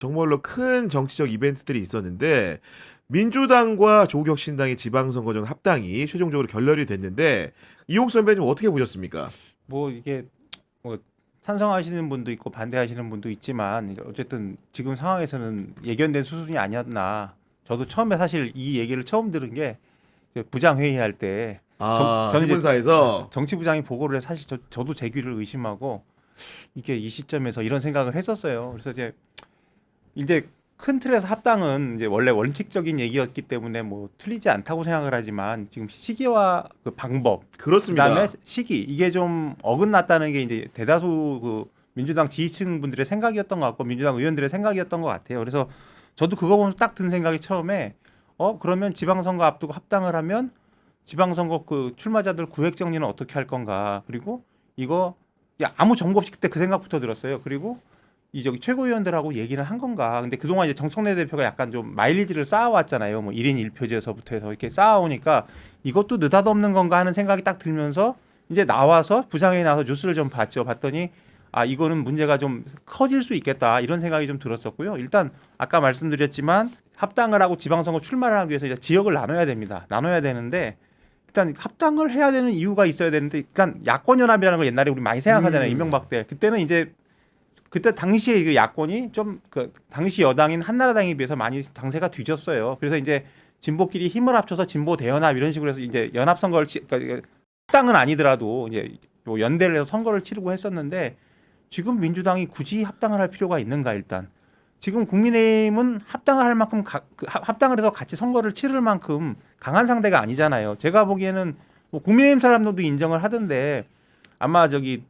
정말로 큰 정치적 이벤트들이 있었는데 민주당과 조국혁신당의 지방선거전 합당이 최종적으로 결렬이 됐는데 이용 선배님 어떻게 보셨습니까? 뭐 이게 뭐 찬성하시는 분도 있고 반대하시는 분도 있지만 어쨌든 지금 상황에서는 예견된 수순이 아니었나. 저도 처음에 사실 이 얘기를 처음 들은 게 이제 부장 회의할 때 저는 이제 신문사에서 정치부장이 보고를 해 사실 저도 제 귀를 의심하고 이게 이 시점에서 이런 생각을 했었어요. 그래서 이제 큰 틀에서 합당은 이제 원래 원칙적인 얘기였기 때문에 뭐 틀리지 않다고 생각을 하지만 지금 시기와 그 방법 그렇습니다. 그다음에 시기 이게 좀 어긋났다는 게 이제 대다수 그 민주당 지지층 분들의 생각이었던 것 같고 민주당 의원들의 생각이었던 것 같아요. 그래서 저도 그거 보면서 딱 든 생각이 처음에 그러면 지방선거 앞두고 합당을 하면 지방선거 그 출마자들 구획 정리는 어떻게 할 건가. 그리고 이거 아무 정보 없이 그때 그 생각부터 들었어요. 그리고 이 저기 최고위원들하고 얘기를 한 건가. 근데 그동안 이제 정청래 대표가 약간 좀 마일리지를 쌓아왔잖아요. 뭐 1인 1표제에서부터 해서 이렇게 쌓아오니까 이것도 느닷없는 건가 하는 생각이 딱 들면서 이제 나와서 부장회의 나와서 뉴스를 좀 봤죠. 봤더니 이거는 문제가 좀 커질 수 있겠다 이런 생각이 좀 들었었고요. 일단 아까 말씀드렸지만 합당을 하고 지방선거 출마를 하기 위해서 이제 지역을 나눠야 됩니다. 나눠야 되는데 일단 합당을 해야 되는 이유가 있어야 되는데 일단 야권연합이라는 걸 옛날에 우리 많이 생각하잖아요. 이명박 때. 그때는 이제 그때 당시에 그 야권이 좀 그 당시 여당인 한나라당에 비해서 많이 당세가 뒤졌어요. 그래서 이제 진보끼리 힘을 합쳐서 진보 대연합 이런 식으로 해서 이제 연합 선거를 그러니까 합당은 아니더라도 이제 뭐 연대를 해서 선거를 치르고 했었는데 지금 민주당이 굳이 합당을 할 필요가 있는가 일단 지금 국민의힘은 합당을 할 만큼 합당을 해서 같이 선거를 치를 만큼 강한 상대가 아니잖아요. 제가 보기에는 뭐 국민의힘 사람들도 인정을 하던데 아마 저기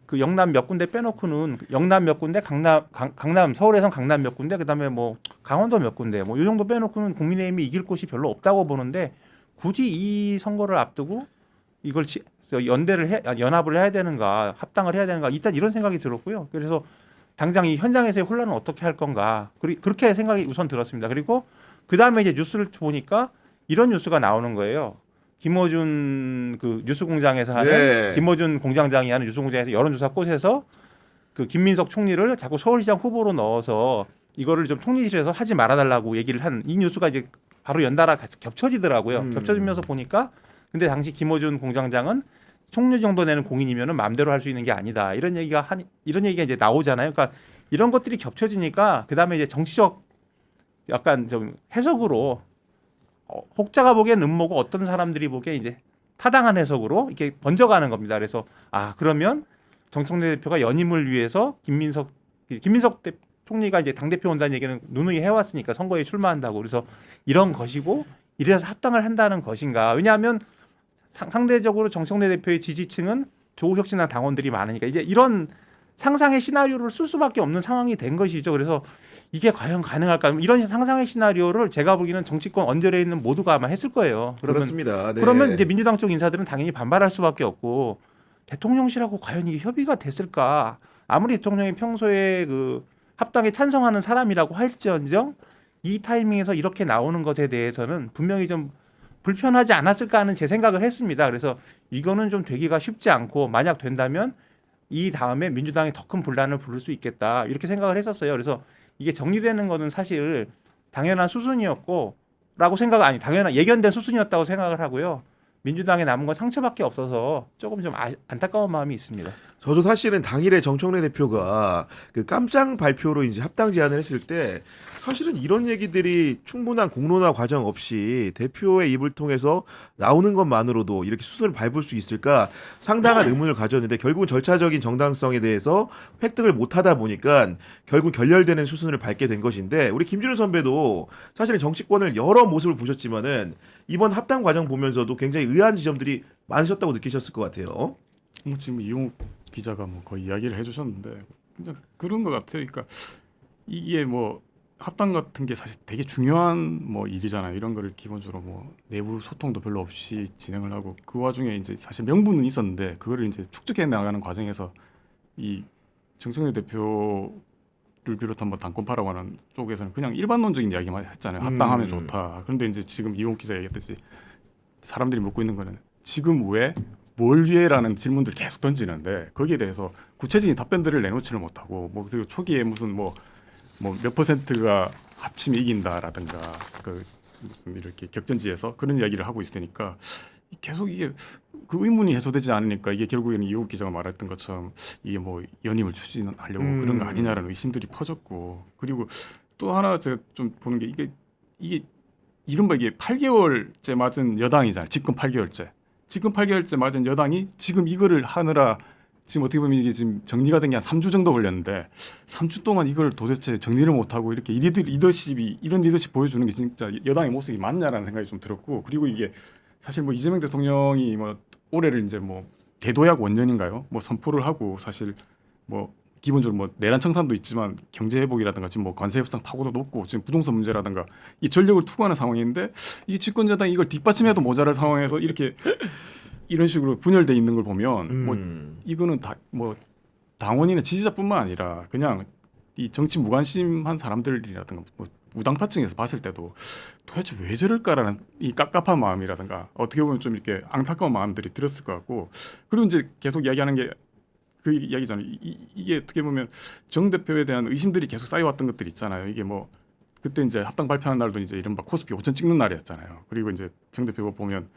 그 영남 몇 군데 빼놓고는 영남 몇 군데, 강남 서울에선 강남 몇 군데, 그다음에 뭐 강원도 몇 군데, 뭐 이 정도 빼놓고는 국민의힘이 이길 곳이 별로 없다고 보는데 굳이 이 선거를 앞두고 이걸 연합을 해야 되는가, 합당을 해야 되는가, 일단 이런 생각이 들었고요. 그래서 당장 이 현장에서의 혼란은 어떻게 할 건가, 그렇게 생각이 우선 들었습니다. 그리고 그 다음에 이제 뉴스를 보니까 이런 뉴스가 나오는 거예요. 김어준 그 뉴스공장에서 하는 김어준 공장장이 하는 뉴스공장에서 여론조사 꽃에서 그 김민석 총리를 자꾸 서울시장 후보로 넣어서 이거를 좀 총리실에서 하지 말아달라고 얘기를 한 이 뉴스가 이제 바로 연달아 겹쳐지더라고요. 겹쳐지면서 보니까 근데 당시 김어준 공장장은 총리 정도 되는 공인이면은 마음대로 할 수 있는 게 아니다. 이런 얘기가 이제 나오잖아요. 그러니까 이런 것들이 겹쳐지니까 그 다음에 이제 정치적 약간 좀 해석으로 혹자가 보기엔 음모고 어떤 사람들이 보기에 이제 타당한 해석으로 이렇게 번져가는 겁니다. 그래서 그러면 정청래 대표가 연임을 위해서 김민석 총리가 이제 당 대표 온다는 얘기는 누누이 해왔으니까 선거에 출마한다고 그래서 이런 것이고 이래서 합당을 한다는 것인가? 왜냐하면 상대적으로 정청래 대표의 지지층은 조국혁신당 당원들이 많으니까 이제 이런 상상의 시나리오를 쓸 수밖에 없는 상황이 된 것이죠. 그래서 이게 과연 가능할까? 이런 상상의 시나리오를 제가 보기에는 정치권 언저리에 있는 모두가 아마 했을 거예요. 그렇습니다. 네. 그러면 이제 민주당 쪽 인사들은 당연히 반발할 수밖에 없고 대통령실하고 과연 이게 협의가 됐을까? 아무리 대통령이 평소에 그 합당에 찬성하는 사람이라고 할지언정 이 타이밍에서 이렇게 나오는 것에 대해서는 분명히 좀 불편하지 않았을까 하는 제 생각을 했습니다. 그래서 이거는 좀 되기가 쉽지 않고 만약 된다면 이 다음에 민주당이 더 큰 분란을 부를 수 있겠다 이렇게 생각을 했었어요. 그래서 이게 정리되는 거는 사실 당연한 수순이었고 당연한 예견된 수순이었다고 생각을 하고요. 민주당에 남은 건 상처밖에 없어서 조금 좀 안타까운 마음이 있습니다. 저도 사실은 당일에 정청래 대표가 그 깜짝 발표로 이제 합당 제안을 했을 때 사실은 이런 얘기들이 충분한 공론화 과정 없이 대표의 입을 통해서 나오는 것만으로도 이렇게 수순을 밟을 수 있을까 상당한 의문을 가졌는데 결국은 절차적인 정당성에 대해서 획득을 못하다 보니까 결국 결렬되는 수순을 밟게 된 것인데 우리 김준우 선배도 사실은 정치권을 여러 모습을 보셨지만은 이번 합당 과정 보면서도 굉장히 의아한 지점들이 많으셨다고 느끼셨을 것 같아요. 지금 이용욱 기자가 뭐 거의 이야기를 해주셨는데 그냥 그런 것 같아요. 그러니까 이게 뭐 합당 같은 게 사실 되게 중요한 뭐 일이잖아요. 이런 거를 기본적으로 뭐 내부 소통도 별로 없이 진행을 하고 그 와중에 이제 사실 명분은 있었는데 그거를 이제 축적해 나가는 과정에서 이 정청래 대표를 비롯한 뭐 당권파라고 하는 쪽에서는 그냥 일반론적인 이야기만 했잖아요. 합당하면 좋다. 그런데 이제 지금 이용욱 기자 얘기했듯이 사람들이 묻고 있는 거는 지금 왜 뭘 위해라는 질문들을 계속 던지는데 거기에 대해서 구체적인 답변들을 내놓지를 못하고 뭐 그리고 초기에 무슨 뭐 뭐 몇 퍼센트가 합치면 이긴다라든가 그 무슨 이렇게 격전지에서 그런 이야기를 하고 있으니까 계속 이게 그 의문이 해소되지 않으니까 이게 결국에는 이호국 기자가 말했던 것처럼 이게 뭐 연임을 추진하려고 그런 거 아니냐라는 의심들이 퍼졌고 그리고 또 하나 제가 좀 보는 게 이게 이른바 이게 8개월째 맞은 여당이잖아요. 집권 8개월째. 집권 8개월째 맞은 여당이 지금 이거를 하느라 지금 어떻게 보면 이게 지금 정리가 된 게 한 3주 정도 걸렸는데 3주 동안 이걸 도대체 정리를 못하고 이렇게 이런 리더십 보여주는 게 진짜 여당의 모습이 맞냐라는 생각이 좀 들었고 그리고 이게 사실 뭐 이재명 대통령이 뭐 올해를 이제 뭐 대도약 원년인가요? 뭐 선포를 하고 사실 뭐 기본적으로 뭐 내란 청산도 있지만 경제 회복이라든가 지금 뭐 관세 협상 파고도 높고 지금 부동산 문제라든가 이 전력을 투구하는 상황인데 이 집권 여당이 이걸 뒷받침해도 모자랄 상황에서 이렇게 이런 식으로 분열돼 있는 걸 보면 뭐 이거는 다 뭐 당원이나 지지자뿐만 아니라 그냥 이 정치 무관심한 사람들이라든가 뭐 무당파층에서 봤을 때도 도대체 왜 저럴까라는 이 깝깝한 마음이라든가 어떻게 보면 좀 이렇게 안타까운 마음들이 들었을 것 같고 그리고 이제 계속 이야기하는 게 그 이야기잖아요. 이게 어떻게 보면 정 대표에 대한 의심들이 계속 쌓여왔던 것들이 있잖아요. 이게 뭐 그때 이제 합당 발표하는 날도 이제 이른바 코스피 5천 찍는 날이었잖아요. 그리고 이제 정 대표가 보면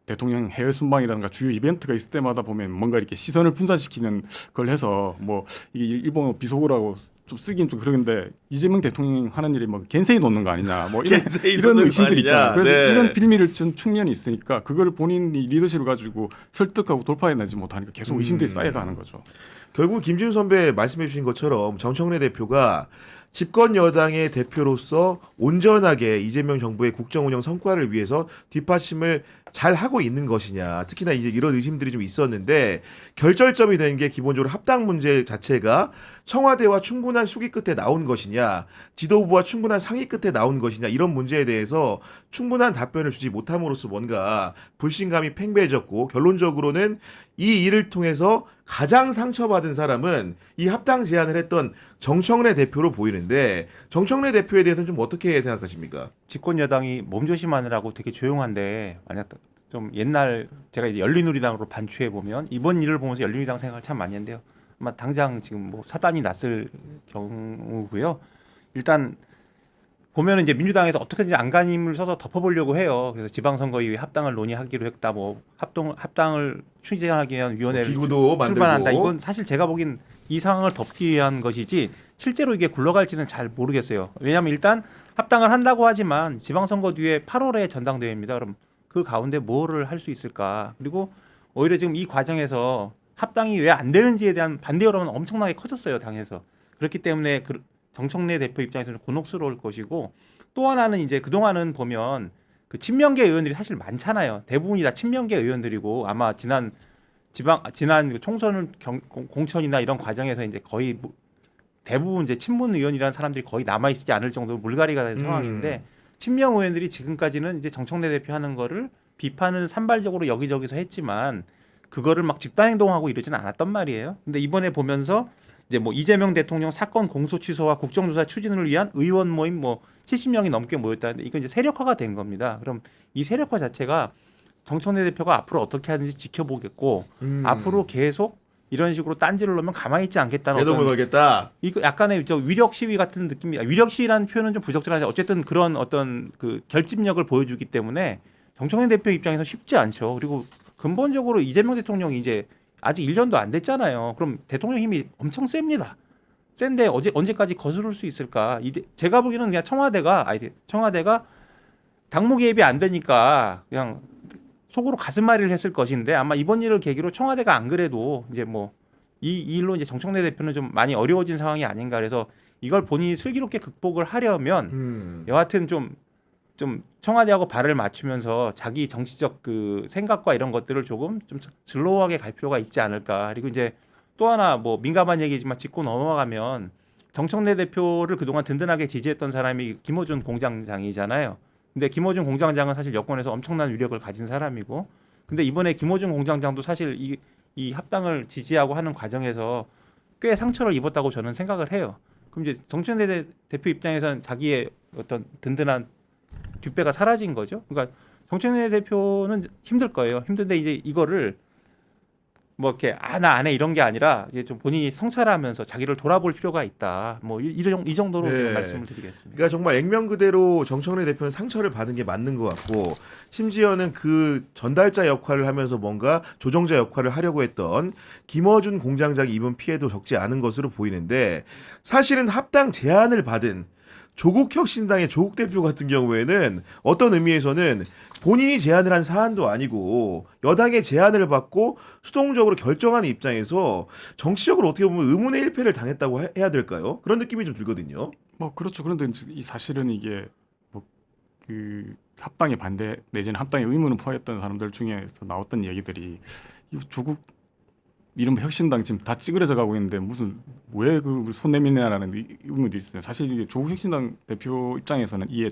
대통령 해외 순방이라든가 주요 이벤트가 있을 때마다 보면 뭔가 이렇게 시선을 분산시키는 걸 해서 뭐 이게 일본어 비속어라고 좀 쓰긴 좀 그러는데 이재명 대통령 하는 일이 뭐 겐세이 놓는 거 아니냐 뭐 이런 의심들이 있잖아요. 그래서 네. 이런 빌미를 준 측면이 있으니까 그걸 본인이 리더십을 가지고 설득하고 돌파해내지 못하니까 계속 의심들이 쌓여가는 거죠. 결국 김지훈 선배 말씀해 주신 것처럼 정청래 대표가 집권 여당의 대표로서 온전하게 이재명 정부의 국정 운영 성과를 위해서 뒷받침을 잘 하고 있는 것이냐. 특히나 이제 이런 의심들이 좀 있었는데 결절점이 된 게 기본적으로 합당 문제 자체가 청와대와 충분한 수기 끝에 나온 것이냐, 지도부와 충분한 상의 끝에 나온 것이냐 이런 문제에 대해서 충분한 답변을 주지 못함으로써 뭔가 불신감이 팽배해졌고 결론적으로는 이 일을 통해서 가장 상처받은 사람은 이 합당 제안을 했던 정청래 대표로 보이는데 정청래 대표에 대해서는 좀 어떻게 생각하십니까? 집권 여당이 몸조심하느라고 되게 조용한데 만약 좀 옛날 제가 이제 열린우리당으로 반추해 보면 이번 일을 보면서 열린우리당 생각을 참 많이 했는데요. 아마 당장 지금 뭐 사단이 났을 경우고요. 일단 보면은 이제 민주당에서 어떻게든지 안간힘을 써서 덮어보려고 해요. 그래서 지방선거위에 합당을 논의하기로 했다. 뭐 합당을 추진하기 위한 위원회를 기구도 출발한다. 만들고. 이건 사실 제가 보기엔 이 상황을 덮기 위한 것이지 실제로 이게 굴러갈지는 잘 모르겠어요. 왜냐하면 일단 합당을 한다고 하지만 지방선거 뒤에 8월에 전당대회입니다. 그럼 그 가운데 뭐를 할 수 있을까? 그리고 오히려 지금 이 과정에서 합당이 왜 안 되는지에 대한 반대 여론은 엄청나게 커졌어요. 당에서. 그렇기 때문에 정청래 대표 입장에서는 곤혹스러울 것이고 또 하나는 이제 그동안은 보면 그 친명계 의원들이 사실 많잖아요. 대부분이 다 친명계 의원들이고 아마 지난 그 총선 공천이나 이런 과정에서 이제 거의 대부분 이제 친문 의원이라는 사람들이 거의 남아 있지 않을 정도로 물갈이가 된 상황인데 친명 의원들이 지금까지는 이제 정청래 대표 하는 거를 비판을 산발적으로 여기저기서 했지만 그거를 막 집단 행동하고 이러지는 않았단 말이에요. 근데 이번에 보면서 이제 뭐 이재명 대통령 사건 공소 취소와 국정조사 추진을 위한 의원 모임 뭐 70명이 넘게 모였다는데 이건 이제 세력화가 된 겁니다. 그럼 이 세력화 자체가 정청래 대표가 앞으로 어떻게 하는지 지켜보겠고 앞으로 계속 이런 식으로 딴지를 놓으면 가만히 있지 않겠다는 제동을 걸겠다. 이거 약간의 저 위력 시위 같은 느낌이 위력 시위라는 표현은 좀 부적절하지 어쨌든 그런 어떤 그 결집력을 보여주기 때문에 정청래 대표 입장에서 쉽지 않죠. 그리고 근본적으로 이재명 대통령이 이제 아직 1년도 안 됐잖아요. 그럼 대통령 힘이 엄청 셉니다. 센데 언제까지 거스를 수 있을까? 제가 보기에는 그냥 청와대가 당무 개입이 안 되니까 그냥 속으로 가슴앓이를 했을 것인데 아마 이번 일을 계기로 청와대가 안 그래도 이제 뭐 이 일로 이제 정청래 대표는 좀 많이 어려워진 상황이 아닌가 그래서 이걸 본인이 슬기롭게 극복을 하려면 여하튼 좀 청와대하고 발을 맞추면서 자기 정치적 그 생각과 이런 것들을 조금 좀 슬로우하게 갈 필요가 있지 않을까. 그리고 이제 또 하나 뭐 민감한 얘기지만 짚고 넘어가면 정청래 대표를 그동안 든든하게 지지했던 사람이 김어준 공장장이잖아요. 근데 김어준 공장장은 사실 여권에서 엄청난 위력을 가진 사람이고 근데 이번에 김어준 공장장도 사실 이 합당을 지지하고 하는 과정에서 꽤 상처를 입었다고 저는 생각을 해요. 그럼 이제 정청래 대표 입장에서는 자기의 어떤 든든한 뒷배가 사라진 거죠. 그러니까 정청래 대표는 힘들 거예요. 힘든데 이제 이거를 뭐 이렇게 나 안 해 이런 게 아니라 이게 좀 본인이 성찰하면서 자기를 돌아볼 필요가 있다. 뭐 이 정도로 네. 좀 말씀을 드리겠습니다. 그러니까 정말 액면 그대로 정청래 대표는 상처를 받은 게 맞는 것 같고 심지어는 그 전달자 역할을 하면서 뭔가 조정자 역할을 하려고 했던 김어준 공장장이 입은 피해도 적지 않은 것으로 보이는데 사실은 합당 제안을 받은 조국혁신당의 조국 대표 같은 경우에는 어떤 의미에서는 본인이 제안을 한 사안도 아니고 여당의 제안을 받고 수동적으로 결정하는 입장에서 정치적으로 어떻게 보면 의문의 일패를 당했다고 해야 될까요? 그런 느낌이 좀 들거든요. 뭐 그렇죠. 그런데 이 사실은 이게 뭐 그 합당에 반대 내지는 합당에 의문을 포했던 사람들 중에서 나왔던 얘기들이 이 조국 이른바 혁신당 지금 다 찌그러져 가고 있는데 무슨 왜 그 손 내미냐라는 의문이 있어요. 사실 이게 조국 혁신당 대표 입장에서는 이게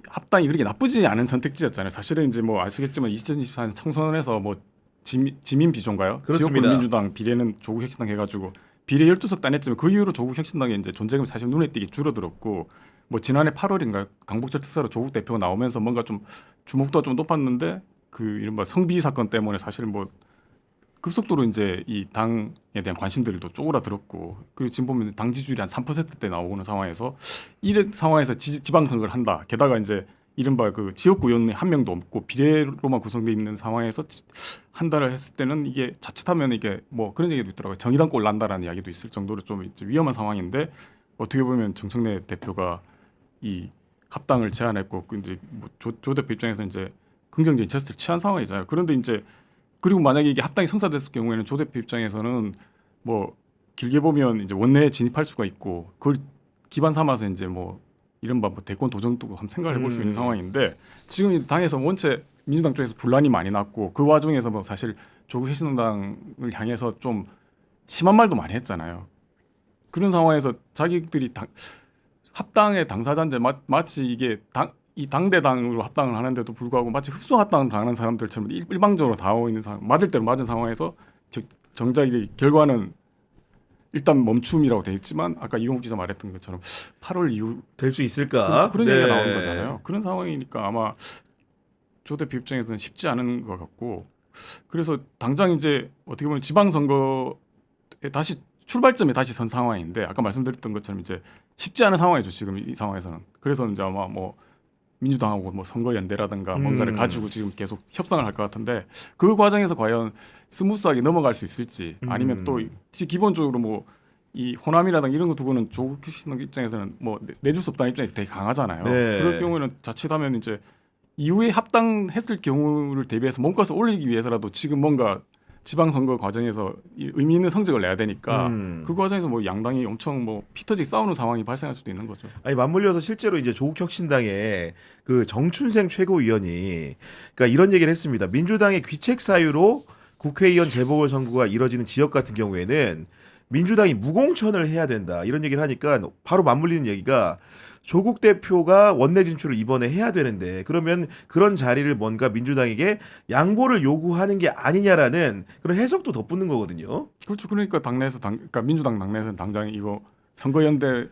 합당이 그렇게 나쁘지 않은 선택지였잖아요. 사실은 이제 뭐 아시겠지만 2024년 총선에서 뭐 지민 비조인가요? 그렇습니다. 지역구 민주당 비례는 조국 혁신당 해가지고 비례 12석 따냈지만 그 이후로 조국 혁신당의 이제 존재감이 사실 눈에 띄게 줄어들었고 뭐 지난해 8월인가 강북절 특사로 조국 대표가 나오면서 뭔가 좀 주목도가 좀 높았는데 그 이른바 성비 사건 때문에 사실 뭐 급속도로 이제 이 당에 대한 관심들도 쪼그라들었고 그리고 지금 보면 당 지지율이 한 3%대 나오는 상황에서 이런 상황에서 지방선거를 한다. 게다가 이제 이른바 그 지역구 의원이 한 명도 없고 비례로만 구성돼 있는 상황에서 한 달을 했을 때는 이게 자칫하면 이게 뭐 그런 얘기도 있더라고요. 정의당 꼴 난다라는 이야기도 있을 정도로 좀 이제 위험한 상황인데 어떻게 보면 정청래 대표가 이 합당을 제안했고 이제 뭐 조 대표 입장에서는 이제 긍정적인 제스처를 취한 상황이잖아요. 그런데 이제 그리고 만약에 이게 합당이 성사됐을 경우에는 조 대표 입장에서는 뭐 길게 보면 이제 원내에 진입할 수가 있고 그걸 기반 삼아서 이제 뭐 이른바 뭐 대권 도전도 한번 생각을 해볼 수 있는 상황인데 지금 이 당에서 원체 민주당 쪽에서 분란이 많이 났고 그 와중에서 뭐 사실 조국 혁신당을 향해서 좀 심한 말도 많이 했잖아요. 그런 상황에서 자기들이 합당의 당사자인데 마치 이게 이 당대당으로 합당을 하는데도 불구하고 마치 흑수 합당 당하는 사람들처럼 일방적으로 다가오고 있는 상황, 맞을 대로 맞은 상황에서 정작 이 결과는 일단 멈춤이라고 돼 있지만 아까 이용욱 기자 말했던 것처럼 8월 이후 될 수 있을까? 그런 네. 얘기가 나오는 거잖아요. 그런 상황이니까 아마 조 대표 입장에서는 쉽지 않은 것 같고 그래서 당장 이제 어떻게 보면 지방선거에 다시 출발점에 다시 선 상황인데 아까 말씀드렸던 것처럼 이제 쉽지 않은 상황이죠. 지금 이 상황에서는. 그래서 이제 아마 뭐 민주당하고 뭐 선거연대라든가 뭔가를 가지고 지금 계속 협상을 할 것 같은데 그 과정에서 과연 스무스하게 넘어갈 수 있을지 아니면 또 기본적으로 뭐 이 호남이라든가 이런 거 두고는 조국 혁신당 입장에서는 뭐 내줄 수 없다는 입장이 되게 강하잖아요. 네. 그럴 경우에는 자칫하면 이제 이후에 합당했을 경우를 대비해서 몸값을 올리기 위해서라도 지금 뭔가 지방선거 과정에서 의미 있는 성적을 내야 되니까 그 과정에서 뭐 양당이 엄청 뭐 피터지게 싸우는 상황이 발생할 수도 있는 거죠. 아니 맞물려서 실제로 이제 조국혁신당의 그 정춘생 최고위원이 그러니까 이런 얘기를 했습니다. 민주당의 귀책 사유로 국회의원 재보궐선거가 이뤄지는 지역 같은 경우에는 민주당이 무공천을 해야 된다 이런 얘기를 하니까 바로 맞물리는 얘기가 조국 대표가 원내 진출을 이번에 해야 되는데 그러면 그런 자리를 뭔가 민주당에게 양보를 요구하는 게 아니냐라는 그런 해석도 덧붙는 거거든요. 그렇죠. 그러니까 당내에서 그러니까 민주당 당내에서는 당장 이거 선거연대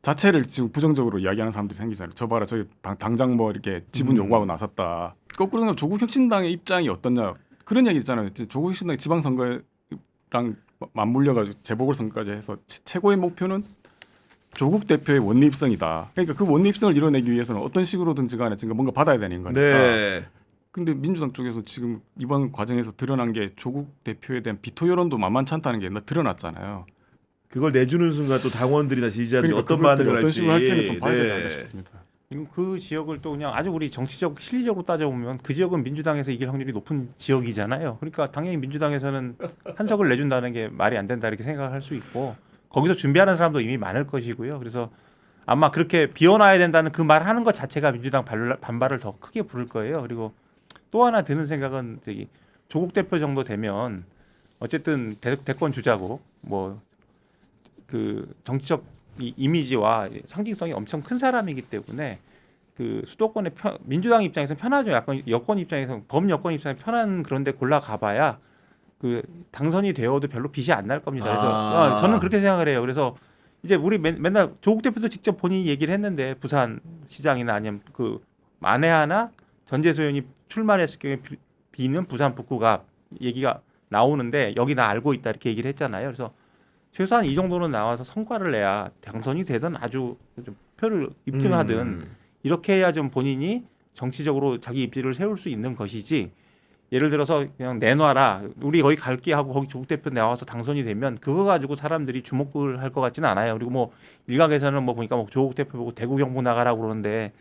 자체를 지금 부정적으로 이야기하는 사람들이 생기잖아요. 저 봐라, 저기 당장 뭐 이렇게 지분 요구하고 나섰다. 거꾸로 생각하면 조국 혁신당의 입장이 어떠냐 그런 얘기 있잖아요. 조국 혁신당 지방선거랑 맞물려가지고 재보궐선거까지 해서 최고의 목표는 조국 대표의 원내 입성이다. 그러니까 그 원내 입성을 이뤄내기 위해서는 어떤 식으로든지 간에 지금 뭔가 받아야 되는 거니까. 네. 근데 민주당 쪽에서 지금 이번 과정에서 드러난 게 조국 대표에 대한 비토 여론도 만만치 않다는 게 드러났잖아요. 그걸 내주는 순간 또 당원들이나 지지자들이 그러니까 어떤 반응을 어떤 할지. 식으로 할지는 좀 봐야 되지 네. 않을까 싶습니다. 그 지역을 또 그냥 아주 우리 정치적 실리적으로 따져보면 그 지역은 민주당에서 이길 확률이 높은 지역이잖아요. 그러니까 당연히 민주당에서는 한석을 내준다는 게 말이 안 된다 이렇게 생각할 수 있고 거기서 준비하는 사람도 이미 많을 것이고요. 그래서 아마 그렇게 비워놔야 된다는 그 말 하는 것 자체가 민주당 반발을 더 크게 부를 거예요. 그리고 또 하나 드는 생각은 조국 대표 정도 되면 어쨌든 대권 주자고 뭐 그 정치적 이미지와 상징성이 엄청 큰 사람이기 때문에 그 수도권의 민주당 입장에서 편하죠. 약간 여권 입장에서 범여권 입장에서 편한 그런데 골라 가봐야 그 당선이 되어도 별로 빚이 안 날 겁니다. 그래서 저는 그렇게 생각을 해요. 그래서 이제 우리 맨날 조국 대표도 직접 본인이 얘기를 했는데 부산 시장이나 아니면 그 만에 하나 전재수 의원이 출마했을 경우에 비는 부산 북구가 얘기가 나오는데 여기 나 알고 있다 이렇게 얘기를 했잖아요. 그래서 최소한 이 정도는 나와서 성과를 내야 당선이 되든 아주 좀 표를 입증하든 이렇게 해야 좀 본인이 정치적으로 자기 입지를 세울 수 있는 것이지. 예를 들어서 그냥 내놔라 우리 거기 갈게 하고 거기 조국 대표 나와서 당선이 되면 그거 가지고 사람들이 주목을 할 것 같지는 않아요. 그리고 뭐 일각에서는 뭐 보니까 뭐 조국 대표 보고 대구 경북 나가라고 그러는데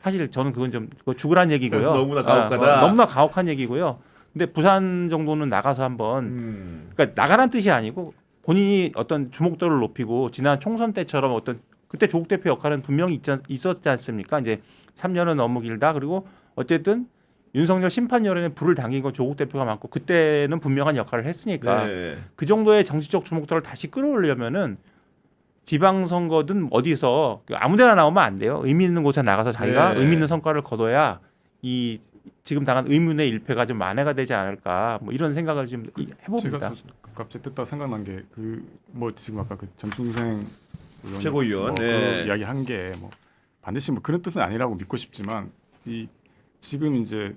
사실 저는 그건 좀 그거 죽으란 얘기고요. 너무나 가혹하다. 너무나 가혹한 얘기고요. 근데 부산 정도는 나가서 한번 그러니까 나가란 뜻이 아니고 본인이 어떤 주목도를 높이고 지난 총선 때처럼 어떤 그때 조국 대표 역할은 분명히 있었지 않습니까? 이제 3년은 너무 길다. 그리고 어쨌든 윤석열 심판열에는 불을 당긴 건 조국 대표가 맞고 그때는 분명한 역할을 했으니까 네. 그 정도의 정치적 주목도를 다시 끌어올려면은 지방선거든 어디서 아무데나 나오면 안 돼요. 의미 있는 곳에 나가서 자기가 네. 의미 있는 성과를 거둬야 이 지금 당한 의문의 일패가 좀 만회가 되지 않을까 뭐 이런 생각을 좀 해봅니다. 제가 갑자기 듣다 생각난 게 그 뭐 지금 아까 그 전충생 최고위원, 뭐 네. 그 이야기 한 게 뭐 반드시 뭐 그런 뜻은 아니라고 믿고 싶지만 이 지금 이제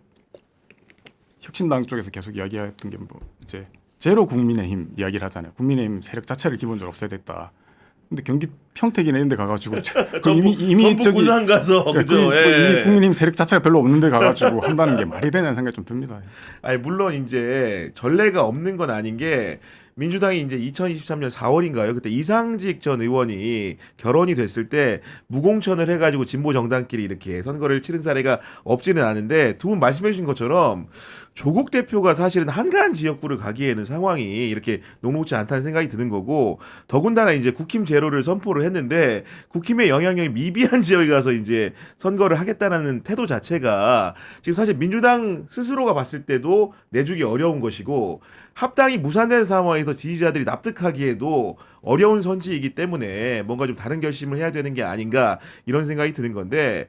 혁신당 쪽에서 계속 이야기했던 게 뭐 이제 제로 국민의힘 이야기를 하잖아요. 국민의힘 세력 자체를 기본적으로 없애야 됐다. 근데 경기 평택이나 이런 데 가가지고 그 이미 저기 군산 가서 그죠. 뭐 이미 국민의힘 세력 자체가 별로 없는 데 가가지고 한다는 게 말이 되냐는 생각이 좀 듭니다. 아니 물론 이제 전례가 없는 건 아닌 게 민주당이 이제 2023년 4월인가요? 그때 이상직 전 의원이 결혼이 됐을 때 무공천을 해가지고 진보 정당끼리 이렇게 선거를 치른 사례가 없지는 않은데 두 분 말씀해 주신 것처럼 조국 대표가 사실은 한가한 지역구를 가기에는 상황이 이렇게 녹록지 않다는 생각이 드는 거고 더군다나 이제 국힘 제로를 선포를 했는데 국힘의 영향력이 미비한 지역에 가서 이제 선거를 하겠다는 태도 자체가 지금 사실 민주당 스스로가 봤을 때도 내주기 어려운 것이고 합당이 무산된 상황에서 지지자들이 납득하기에도 어려운 선지이기 때문에 뭔가 좀 다른 결심을 해야 되는 게 아닌가 이런 생각이 드는 건데